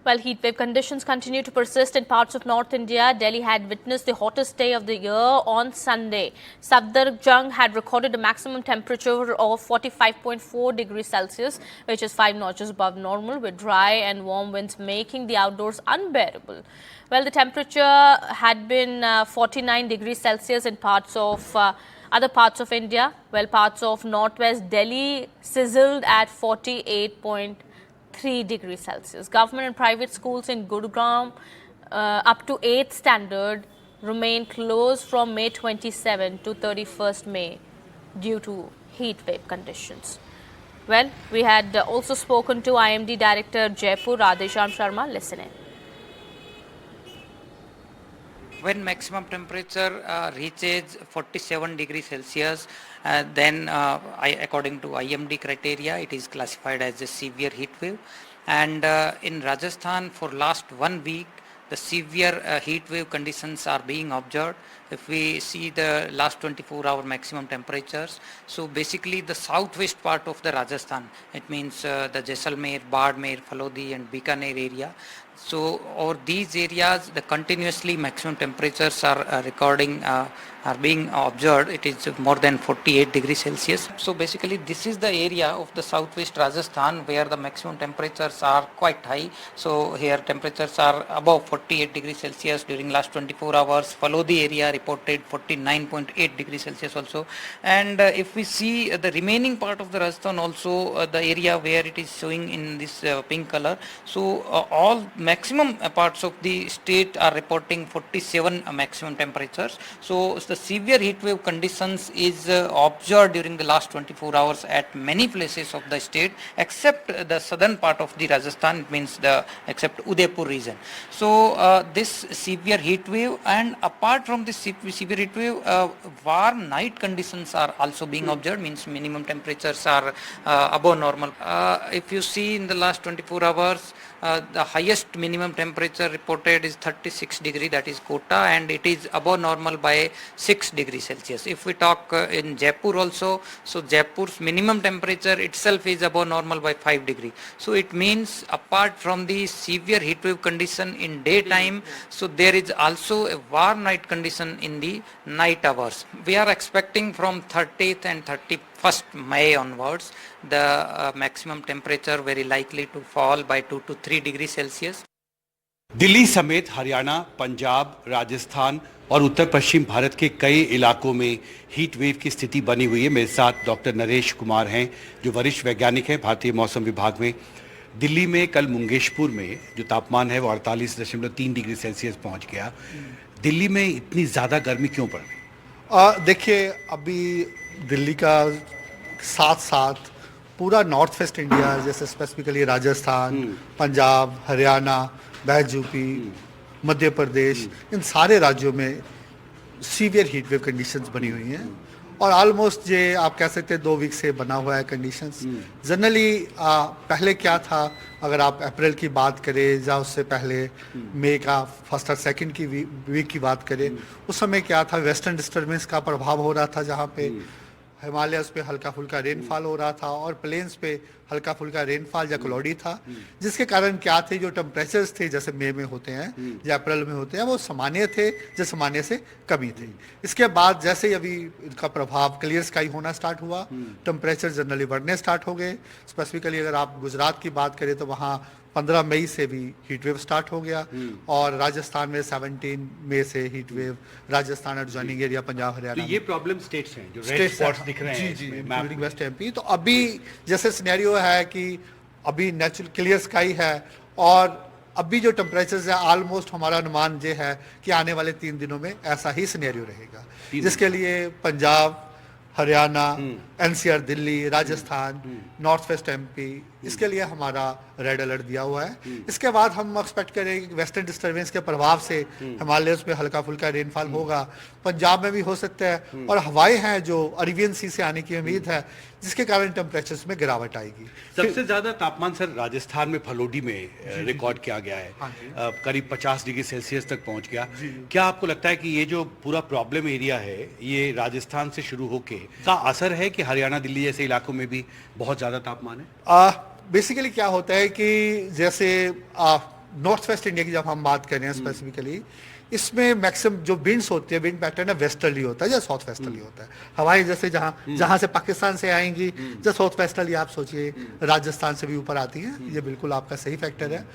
Well, heat wave conditions continue to persist in parts of North India. Delhi had witnessed the hottest day of the year on Sunday. Safdarjung had recorded a maximum temperature of 45.4 degrees Celsius, which is 5 notches above normal, with dry and warm winds making the outdoors unbearable. Well, the temperature had been 49 degrees Celsius in parts of other parts of India, while parts of northwest Delhi sizzled at 48.3 degrees Celsius. Government and private schools in Gurugram up to 8th standard remain closed from May 27 to 31st May due to heat wave conditions. Well, we had also spoken to IMD Director Jaipur, Radhesham Sharma. Listen in. When maximum temperature reaches 47 degrees Celsius, then according to IMD criteria, it is classified as a severe heat wave. And in Rajasthan for last 1 week, the severe heat wave conditions are being observed. If we see the last 24-hour maximum temperatures, so basically the southwest part of the Rajasthan, it means the Jaisalmer, Bardmer, Phalodi and Bikaner area. So over these areas, the continuously maximum temperatures are are being observed. It is more than 48 degrees Celsius. So basically this is the area of the southwest Rajasthan where the maximum temperatures are quite high. So here temperatures are above 48 degrees Celsius during last 24 hours. Phalodi area reported 49.8 degrees Celsius also. And if we see the remaining part of the Rajasthan also, the area where it is showing in this pink color, so all maximum parts of the state are reporting 47 maximum temperatures. So the severe heat wave conditions is observed during the last 24 hours at many places of the state except the southern part of the Rajasthan, it means except Udaipur region. So this severe heat wave, and apart from this severe heat wave, warm night conditions are also being observed, means minimum temperatures are above normal. If you see in the last 24 hours, the highest minimum temperature reported is 36 degree, that is Kota, and it is above normal by 6 degrees Celsius. If we talk in Jaipur also, so Jaipur's minimum temperature itself is above normal by 5 degree. So it means apart from the severe heat wave condition in daytime, so there is also a warm night condition in the night hours. We are expecting from 30th and 31st May onwards, the maximum temperature very likely to fall by 2 to 3 degrees Celsius. Delhi समेत हरियाणा, पंजाब, राजस्थान और उत्तर पश्चिम भारत के कई इलाकों में heat wave की स्थिति बनी हुई है। मेरे साथ डॉक्टर नरेश कुमार हैं, जो वरिष्ठ वैज्ञानिक हैं भारतीय मौसम विभाग में। दिल्ली में कल मंगेशपुर में जो तापमान है वो 48.3 डिग्री सेल्सियस पहुंच गया। दिल्ली में इतनी ज़्यादा गर्मी क्यों पड़ रही? देखिए, अभी दिल्ली का साथ साथ पूरा नॉर्थ वेस्ट इंडिया, जैसे स्पेसिफिकली राजस्थान, पंजाब, हरियाणा, यूपी, मध्य प्रदेश, इन सारे राज्यों में सीवियर हीट वेव कंडीशंस बनी हुई हैं। और ऑलमोस्ट ये आप कह सकते हैं 2 वीक से बना हुआ है कंडीशंस। जनरली पहले क्या था, अगर आप अप्रैल की बात करें या उससे पहले मई का फर्स्ट और सेकंड की वीक की बात करें, उस समय क्या था, वेस्टर्न डिस्टर्बेंस का प्रभाव हो रहा था, जहाँ पे हिमालयस पे हल्का फुल्का रेनफॉल हो रहा था और प्लेन्स पे हल्का फुल्का रेनफॉल या क्लाउडी था, जिसके कारण क्या थे, जो टेम्परेचर्स थे जैसे मई में होते हैं या अप्रैल में होते हैं, वो सामान्य थे, जो सामान्य से कमी थी। इसके बाद जैसे ही अभी इनका प्रभाव क्लियर स्काई होना स्टार्ट हुआ, टेम्परेचर जनरली बढ़ने स्टार्ट हो गए। स्पेसिफिकली अगर आप गुजरात की बात करें तो वहाँ 15 मई से भी हीट वेव स्टार्ट हो गया, और राजस्थान में 17 मई से heat wave, Rajasthan adjoining area Punjab Haryana. तो ये प्रॉब्लम स्टेट्स हैं जो रेड स्पॉट्स दिख रहे हैं, जी, इंक्लूडिंग वेस्ट एमपी। तो अभी जैसे सिनेरियो है कि अभी नेचुरल क्लियर स्काई है, और अभी जो टेम्परेचर्स है, ऑलमोस्ट हमारा अनुमान ये है कि आने वाले 3 दिनों में ऐसा ही सिनेरियो रहेगा, जिसके लिए Punjab, Haryana, NCR Delhi, Rajasthan, north west MP, इसके लिए हमारा रेड अलर्ट दिया हुआ है। इसके बाद हम एक्सपेक्ट करेंगे कि वेस्टर्न डिस्टर्बेंस के प्रभाव से हिमालयस में हल्का फुल्का रेनफॉल होगा, पंजाब में भी हो सकता है, और हवाएं हैं जो अरेबियन सी से आने की उम्मीद है, जिसके कारण टेम्परेचर्स में गिरावट आएगी। सबसे ज्यादा तापमान सर राजस्थान में फलोडी में रिकॉर्ड किया गया है, करीब 50 डिग्री सेल्सियस तक पहुंच गया। क्या आपको लगता है कि ये जो पूरा प्रॉब्लम एरिया है, ये राजस्थान से शुरू होके का असर है कि हरियाणा, दिल्ली जैसे इलाकों में भी बहुत ज्यादा तापमान है? बेसिकली क्या होता है कि जैसे नॉर्थ वेस्ट इंडिया की जब हम बात कर रहे हैं स्पेसिफिकली, इसमें मैक्सिमम जो विंड्स होती है, विंड पैटर्न है वेस्टर्ली होता है या साउथ वेस्टर्ली होता है। हवाएं जैसे जहाँ से पाकिस्तान से आएंगी, जो साउथ वेस्टर्ली आप सोचिए राजस्थान से भी ऊपर आती हैं, ये बिल्कुल आपका सही फैक्टर है।